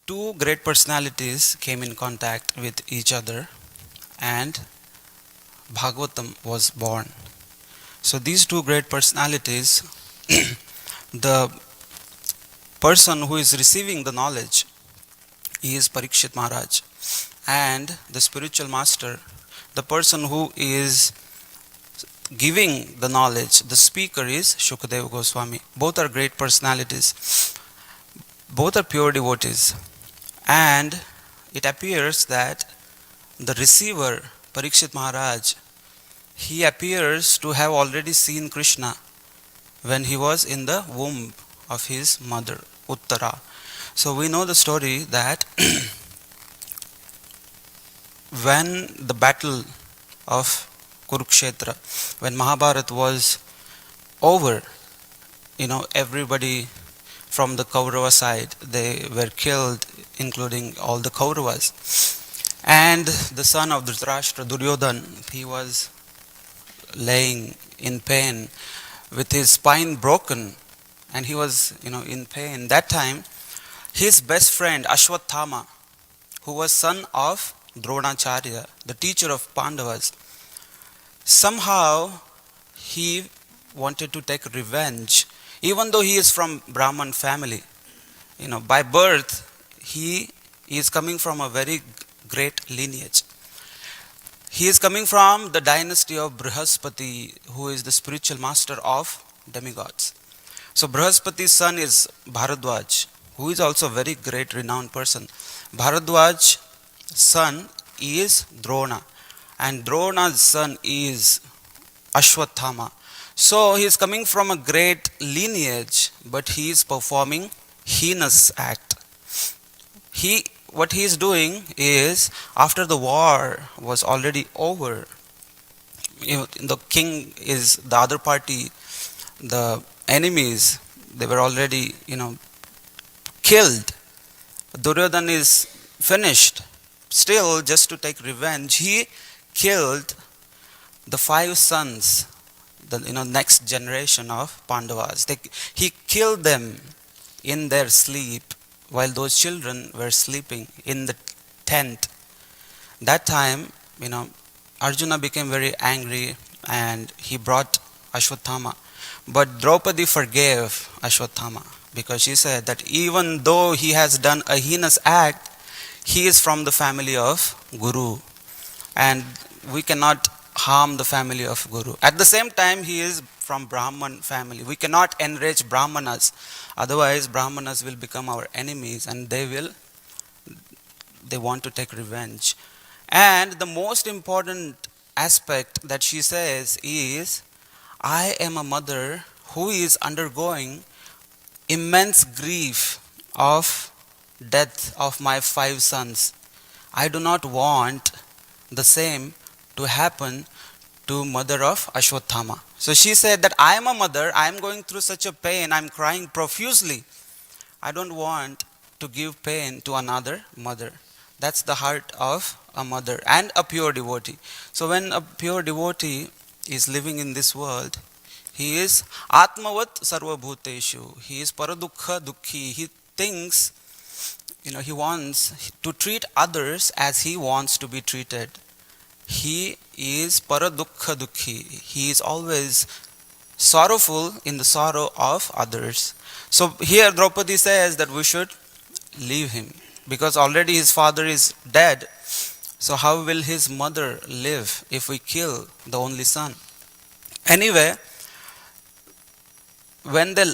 two great personalities came in contact with each other and Bhagavatam was born. So these two great personalities, the person who is receiving the knowledge is Parikshit Maharaj, and the spiritual master, the person who is giving the knowledge, the speaker is Shukadeva Goswami. Both are great personalities. Both are pure devotees. And it appears that the receiver, Parikshit Maharaj, he appears to have already seen Krishna when he was in the womb of his mother, Uttara. So we know the story that when the battle of Kurukshetra, when Mahabharata was over, everybody from the Kaurava side, they were killed, including all the Kauravas. And the son of Dhritarashtra, Duryodhan, he was laying in pain with his spine broken, and he was, in pain. That time, his best friend Ashwathama, who was son of Dronacharya, the teacher of Pandavas, somehow he wanted to take revenge, even though he is from Brahman family. By birth, he is coming from a very great lineage. He is coming from the dynasty of Brihaspati, who is the spiritual master of demigods. So Brihaspati's son is Bharadwaj, who is also a very great renowned person. Bharadwaj's son is Drona, and Drona's son is Ashwathama. So he is coming from a great lineage, but he is performing heinous act. What he is doing is, after the war was already over, the king is the other party, the enemies, they were already, killed. Duryodhan is finished. Still, just to take revenge, he killed the 5 sons, the next generation of Pandavas. He killed them in their sleep while those children were sleeping in the tent. That time, Arjuna became very angry and he brought Ashwathama. But Draupadi forgave Ashwathama because she said that even though he has done a heinous act, he is from the family of Guru, and we cannot harm the family of Guru. At the same time, he is from Brahman family. We cannot enrich Brahmanas, otherwise Brahmanas will become our enemies and they want to take revenge. And the most important aspect that she says is, I am a mother who is undergoing immense grief of death of my 5 sons. I do not want the same to happen to mother of Ashwathama. So she said that I am a mother, I am going through such a pain, I am crying profusely. I don't want to give pain to another mother. That's the heart of a mother and a pure devotee. So when a pure devotee is living in this world, he is Atmavat Sarva Bhuteshu. He is Paradukha Dukhi. He thinks, he wants to treat others as he wants to be treated. He is Paradukha Dukhi. He is always sorrowful in the sorrow of others. So here Draupadi says that we should leave him because already his father is dead. So how will his mother live if we kill the only son? Anyway, when they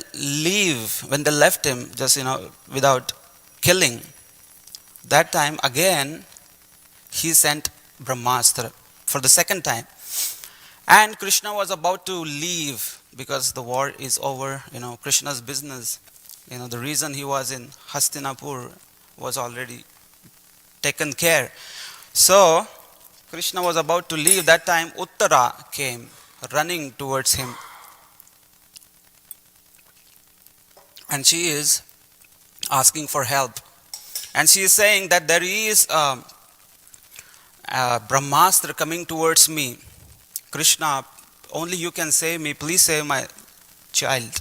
left him just without killing, that time again he sent Brahmastra for the second time. And Krishna was about to leave because the war is over, Krishna's business. The reason he was in Hastinapur was already taken care. So Krishna was about to leave. That time Uttara came running towards him. And she is asking for help. And she is saying that there is Brahmastra coming towards me. Krishna, only you can save me. Please save my child.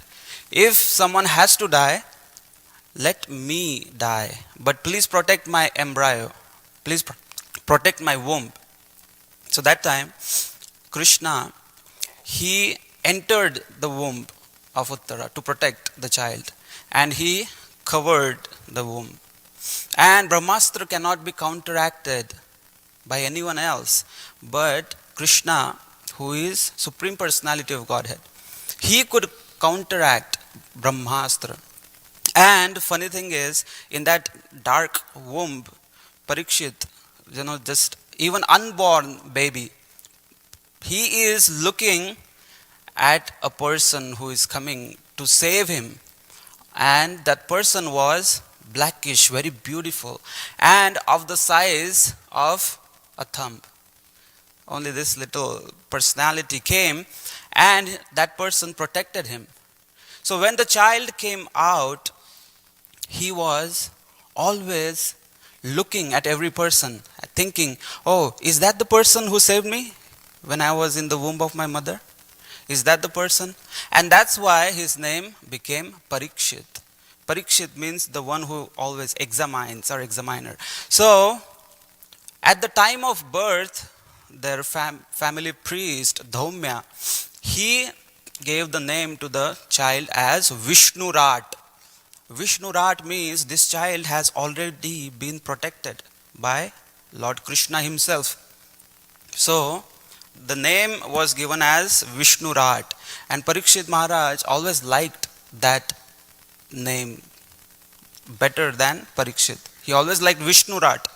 If someone has to die, let me die, but please protect my embryo. Please protect my womb. So that time, Krishna, he entered the womb of Uttara to protect the child, and he covered the womb. And Brahmastra cannot be counteracted by anyone else but Krishna, who is Supreme Personality of Godhead. He could counteract Brahmastra. And funny thing is, in that dark womb, Parikshit, just even unborn baby, he is looking at a person who is coming to save him. And that person was blackish, very beautiful, and of the size of a thumb. Only this little personality came, and that person protected him. So when the child came out, he was always looking at every person, thinking, oh, is that the person who saved me when I was in the womb of my mother? Is that the person? And that's why his name became Parikshit. Parikshit means the one who always examines or examiner. So, at the time of birth, their family priest, Dhaumya, he gave the name to the child as Vishnurat. Vishnurat means this child has already been protected by Lord Krishna himself. So, the name was given as Vishnurat, and Parikshit Maharaj always liked that name better than Parikshit. He always liked Vishnurat.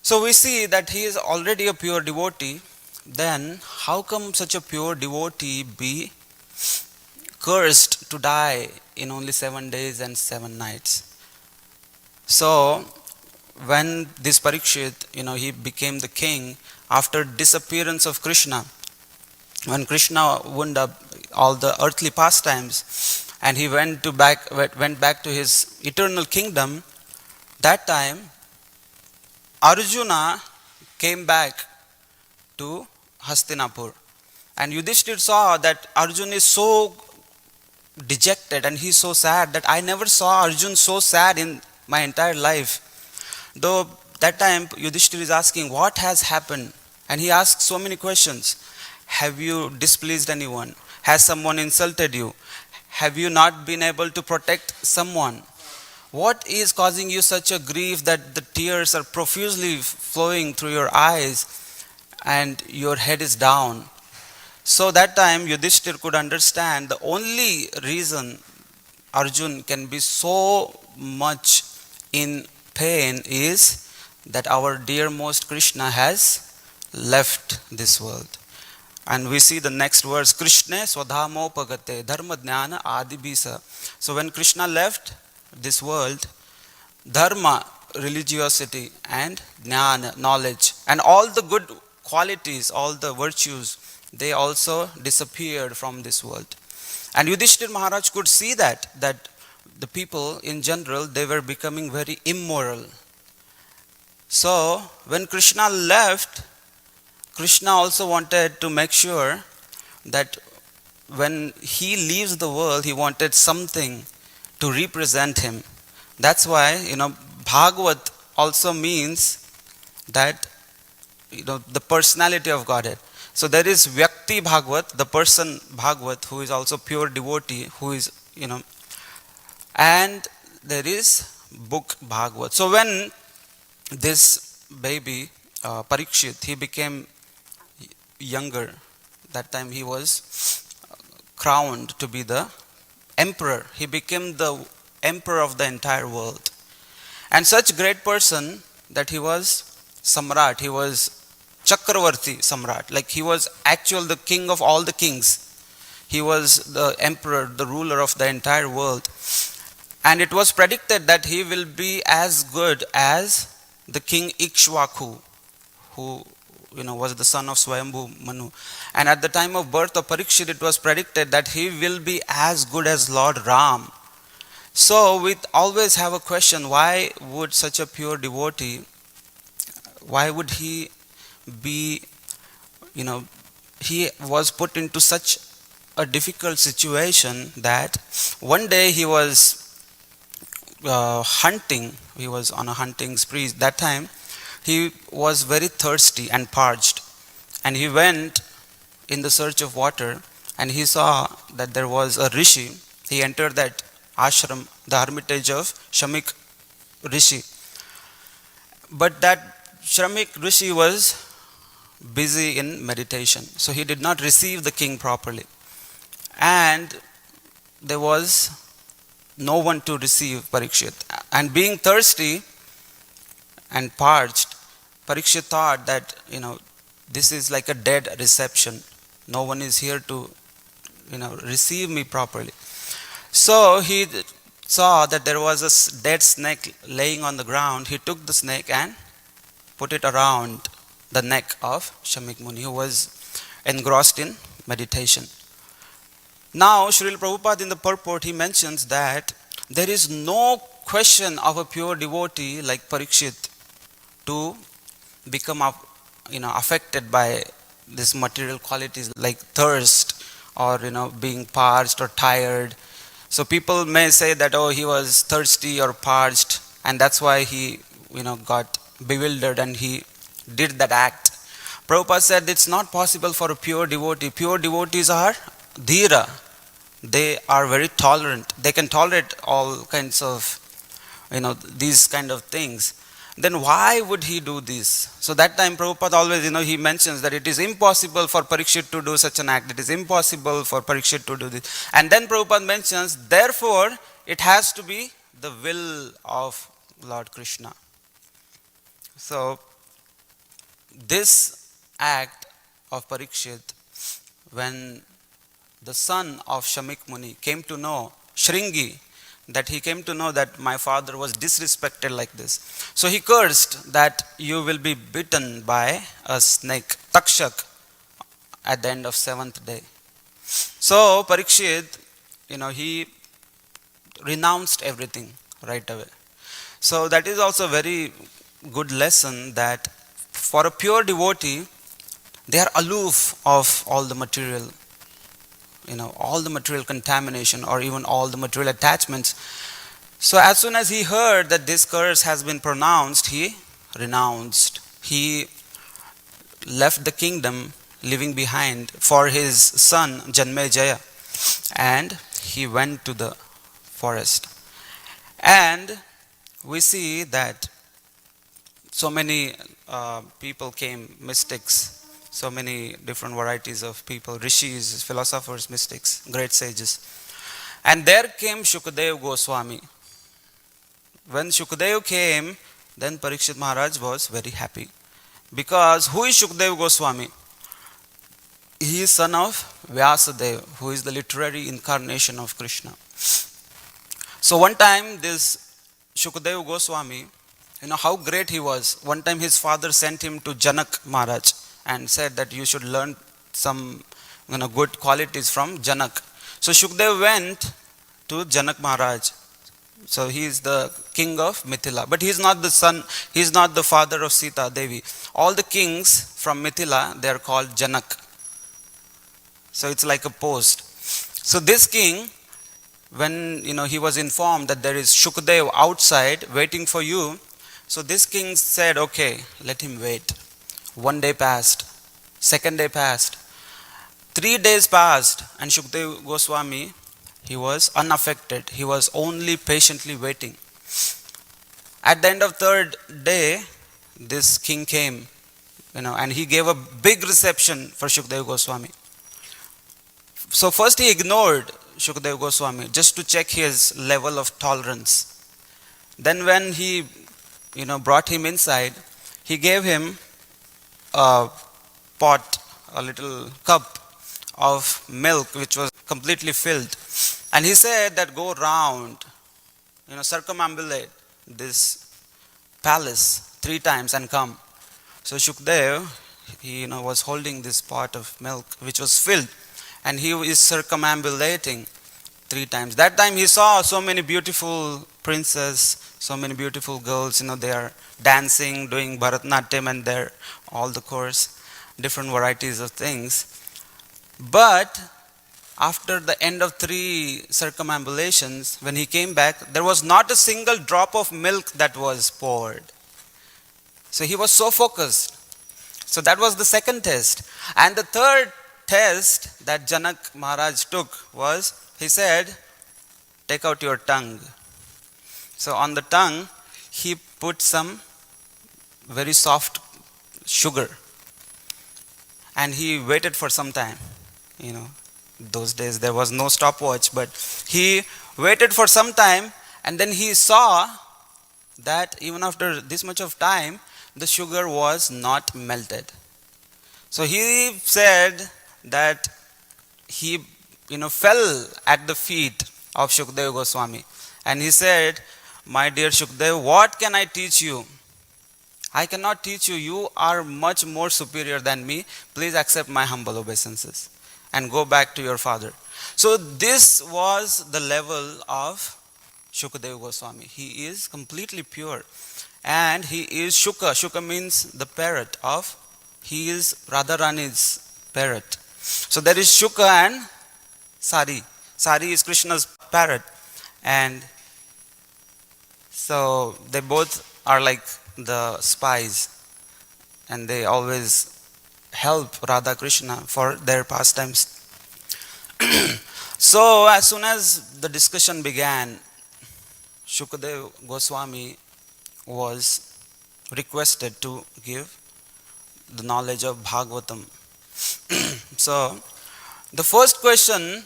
So we see that he is already a pure devotee. Then how come such a pure devotee be cursed to die in only 7 days and 7 nights? So when this Parikshit, he became the king after disappearance of Krishna, when Krishna wound up all the earthly pastimes and he went back to his eternal kingdom, that time Arjuna came back to Hastinapur, and Yudhishthir saw that Arjuna is so dejected and he's so sad that I never saw Arjun so sad in my entire life. Though that time Yudhishthir is asking what has happened, and he asks so many questions. Have you displeased anyone? Has someone insulted you? Have you not been able to protect someone? What is causing you such a grief that the tears are profusely flowing through your eyes and your head is down? So that time Yudhishthir could understand the only reason Arjun can be so much in pain is that our dearmost Krishna has left this world. And we see the next verse, Krishna swadhamopagate dharma jnana adibisa. So when Krishna left this world, dharma, religiosity, and jnana, knowledge, and all the good qualities, all the virtues, they also disappeared from this world. And Yudhishthir Maharaj could see that the people in general, they were becoming very immoral. So when Krishna left, Krishna also wanted to make sure that when he leaves the world, he wanted something to represent him. That's why, Bhagavat also means that, the personality of Godhead. So there is Vyakti Bhagavat, the person Bhagavat, who is also pure devotee, who is, and there is book Bhagavat. So when this baby, Parikshit, he became younger, that time he was crowned to be the emperor. He became the emperor of the entire world. And such great person that he was Samrat, he was Chakravarti Samrat, like he was actual the king of all the kings. He was the emperor, the ruler of the entire world. And it was predicted that he will be as good as the king Ikshvaku, who was the son of Swayambhu Manu. And at the time of birth of Parikshit, it was predicted that he will be as good as Lord Ram. So we always have a question, why would such a pure devotee, why would he be, he was put into such a difficult situation that one day he was hunting. He was on a hunting spree. That time he was very thirsty and parched, and he went in the search of water, and he saw that there was a rishi. He entered that ashram, the hermitage of Shamik Rishi. But that Shramik Rishi was busy in meditation, so he did not receive the king properly. And there was no one to receive Parikshit. And being thirsty and parched, Parikshit thought that, this is like a dead reception. No one is here to, receive me properly. So he saw that there was a dead snake laying on the ground. He took the snake and put it around the neck of Shamik Muni, who was engrossed in meditation. Now, Srila Prabhupada in the purport, he mentions that there is no question of a pure devotee like Parikshit to become affected by these material qualities like thirst or being parched or tired. So people may say that, oh, he was thirsty or parched, and that's why he got bewildered and he did that act. Prabhupada said it's not possible for a pure devotee. Pure devotees are dhira. They are very tolerant. They can tolerate all kinds of these kind of things. Then why would he do this? So that time Prabhupada always he mentions that it is impossible for Parikshit to do such an act. It is impossible for Parikshit to do this. And then Prabhupada mentions, therefore it has to be the will of Lord Krishna. So this act of Parikshit, when the son of Shamik Muni came to know, Shringi, that he came to know that my father was disrespected like this. So he cursed that you will be bitten by a snake, Takshak, at the end of 7th day. So Parikshit, he renounced everything right away. So that is also a very good lesson that for a pure devotee, they are aloof of all the material, all the material contamination or even all the material attachments. So as soon as he heard that this curse has been pronounced, he renounced. He left the kingdom, leaving behind for his son Janmejaya, and he went to the forest. And we see that so many people came, mystics, so many different varieties of people, rishis, philosophers, mystics, great sages. And there came Shukadeva Goswami. When Shukadeva came, then Parikshit Maharaj was very happy. Because who is Shukadeva Goswami? He is son of Vyasadeva, who is the literary incarnation of Krishna. So one time this Shukadeva Goswami, how great he was. One time his father sent him to Janak Maharaj and said that you should learn some good qualities from Janak. So Shukdev went to Janak Maharaj. So he is the king of Mithila. But he is not the son, he is not the father of Sita Devi. All the kings from Mithila, they are called Janak. So it's like a post. So this king, when he was informed that there is Shukdev outside waiting for you, so this king said, okay, let him wait. 1 day passed, 2nd day passed, 3 days passed, and Shukdev Goswami, he was unaffected. He was only patiently waiting. At the end of 3rd day, this king came, and he gave a big reception for Shukdev Goswami. So first he ignored Shukdev Goswami just to check his level of tolerance. Then when he brought him inside, he gave him a pot, a little cup of milk which was completely filled. And he said that go round, circumambulate this palace 3 times and come. So Shukdev, he was holding this pot of milk which was filled, and he is circumambulating 3 times. That time he saw so many beautiful princes, so many beautiful girls, they are dancing, doing Bharatnatyam, and they're all the course, different varieties of things. But after the end of 3 circumambulations, when he came back, there was not a single drop of milk that was poured. So he was so focused. So that was the second test. And the third test that Janak Maharaj took was, he said, take out your tongue. So on the tongue, he put some very soft sugar. And he waited for some time. Those days there was no stopwatch, but he waited for some time, and then he saw that even after this much of time, the sugar was not melted. So he said that he fell at the feet of Shukadeva Goswami, and he said, my dear Shukadeva, what can I teach you? I cannot teach you. You are much more superior than me. Please accept my humble obeisances and go back to your father. So this was the level of Shukadeva Goswami. He is completely pure. And he is Shuka. Shuka means the parrot of, he is Radharani's parrot. So there is Shuka and Sari. Sari is Krishna's parrot. And so they both are like the spies. And they always help Radha Krishna for their pastimes. So as soon as the discussion began, Shukadeva Goswami was requested to give the knowledge of Bhagavatam. So the first question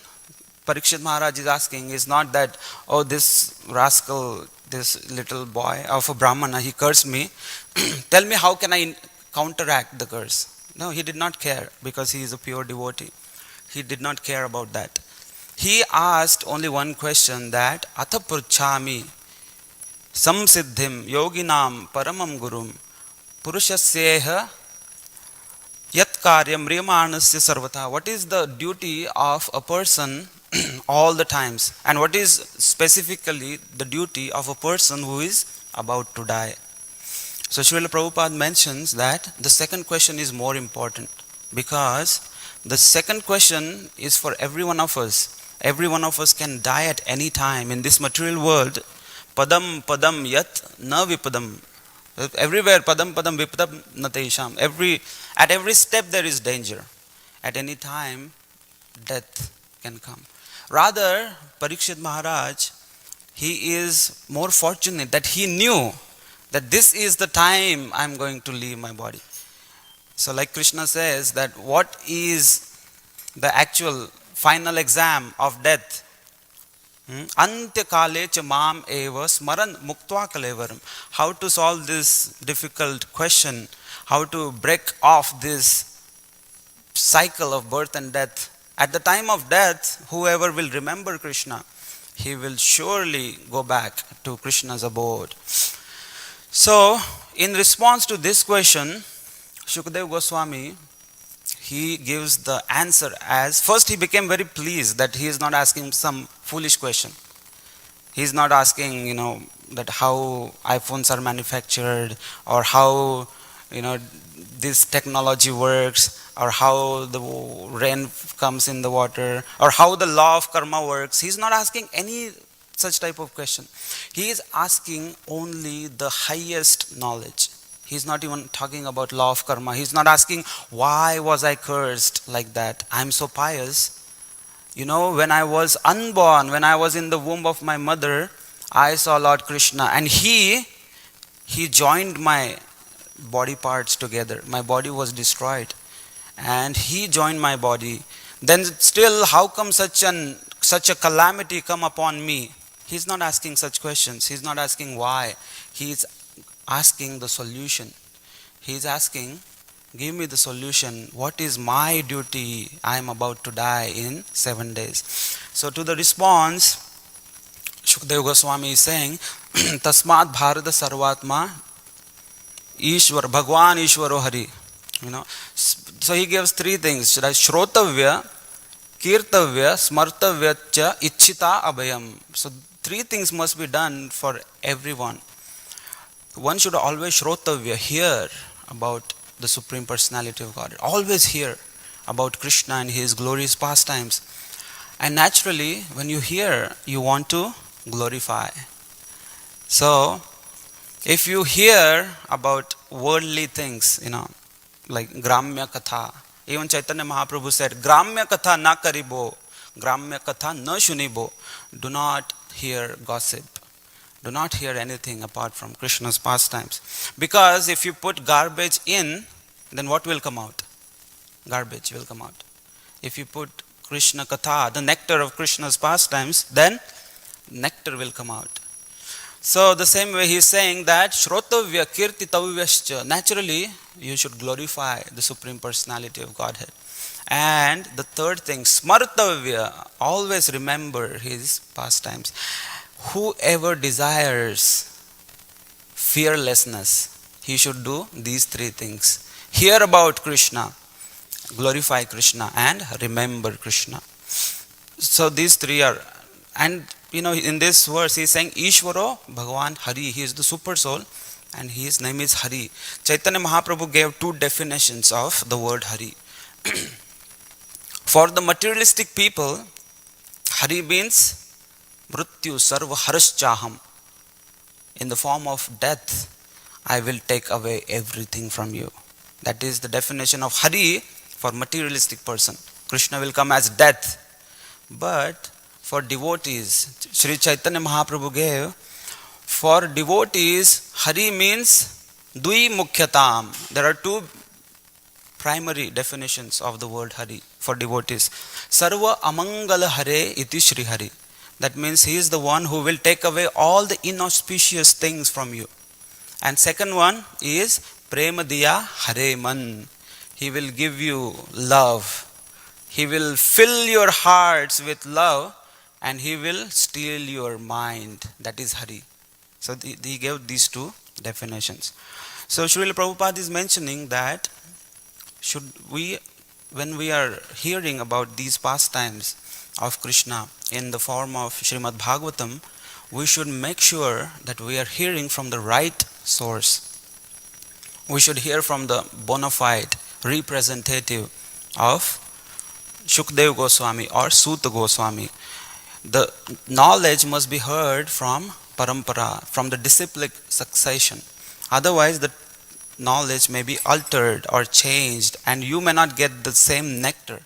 Parikshit Maharaj is asking is not that, oh, this rascal, this little boy of a Brahmana, he cursed me. Tell me how can I counteract the curse. No, he did not care, because he is a pure devotee. He did not care about that. He asked only one question, that Atha Purchami Samsiddhim Yoginam Paramam Gurum Purushasyeha Yat Karyam Riyamanasya Sarvata. What is the duty of a person all the times? And what is specifically the duty of a person who is about to die? So Srila Prabhupada mentions that the second question is more important, because the second question is for every one of us. Every one of us can die at any time in this material world. Padam padam yat na vipadam. Everywhere padam padam vipadam natesham. At every step there is danger. At any time death can come. Rather, Parikshit Maharaj, he is more fortunate that he knew that this is the time I am going to leave my body. So like Krishna says, that what is the actual final exam of death? Antya kale cha mam eva smaran muktva kalevaram. How to solve this difficult question? How to break off this cycle of birth and death? At the time of death, whoever will remember Krishna, he will surely go back to Krishna's abode. So, in response to this question, Shukadeva Goswami, he gives the answer as, first he became very pleased that he is not asking some foolish question. He is not asking, that how iPhones are manufactured, or how, this technology works, or how the rain comes in the water, or how the law of karma works. He is not asking any such type of question. He is asking only the highest knowledge. He is not even talking about law of karma. He is not asking, why was I cursed like that? I am so pious. When I was unborn, when I was in the womb of my mother, I saw Lord Krishna, and he joined my body parts together. My body was destroyed, and he joined my body. Then still, how come such a calamity come upon me? He's not asking such questions. He's not asking why. He's asking the solution. He's asking, give me the solution. What is my duty? I am about to die in 7 days. So to the response, Shukadeva Goswami is saying, Tasmat Bharata Sarvatma Ishwar, Bhagwan Ishwaro Hari. So he gives 3 things. Shrotavya, Kirtavya, Smartavya cha Ichchita Abhayam. So 3 things must be done for everyone. One should always Shrotavya, hear about the Supreme Personality of God. Always hear about Krishna and his glorious pastimes. And naturally, when you hear, you want to glorify. So, if you hear about worldly things, like Gramya Katha, even Chaitanya Mahaprabhu said, Gramya Katha na karibo, Gramya Katha na shunibo. Do not hear gossip. Do not hear anything apart from Krishna's pastimes. Because if you put garbage in, then what will come out? Garbage will come out. If you put Krishna Katha, the nectar of Krishna's pastimes, then nectar will come out. So the same way he is saying that Shrotavya Kirtitavyascha, naturally you should glorify the Supreme Personality of Godhead. And the third thing, Smartavya, always remember his pastimes. Whoever desires fearlessness, he should do these three things. Hear about Krishna, glorify Krishna, and remember Krishna. So these three are, and in this verse he is saying Ishvaro Bhagavan Hari, he is the super soul and his name is Hari. Chaitanya Mahaprabhu gave two definitions of the word Hari. For the materialistic people, Hari means Mrityu Sarva Haraschaham. In the form of death, I will take away everything from you. That is the definition of Hari for materialistic person. Krishna will come as death. But for devotees, Sri Chaitanya Mahaprabhu gave, for devotees, Hari means Dui Mukhyatam. There are two primary definitions of the word Hari for devotees. Sarva Amangala Hare iti Shri Hari. That means he is the one who will take away all the inauspicious things from you. And second one is Prema Diya Hare Man. He will give you love. He will fill your hearts with love and he will steal your mind. That is Hari. So he gave these two definitions. So Srila Prabhupada is mentioning that when we are hearing about these pastimes of Krishna in the form of Srimad Bhagavatam, we should make sure that we are hearing from the right source. We should hear from the bona fide representative of Shukdev Goswami or Suta Goswami. The knowledge must be heard from parampara, from the disciplic succession. Otherwise, the knowledge may be altered or changed and you may not get the same nectar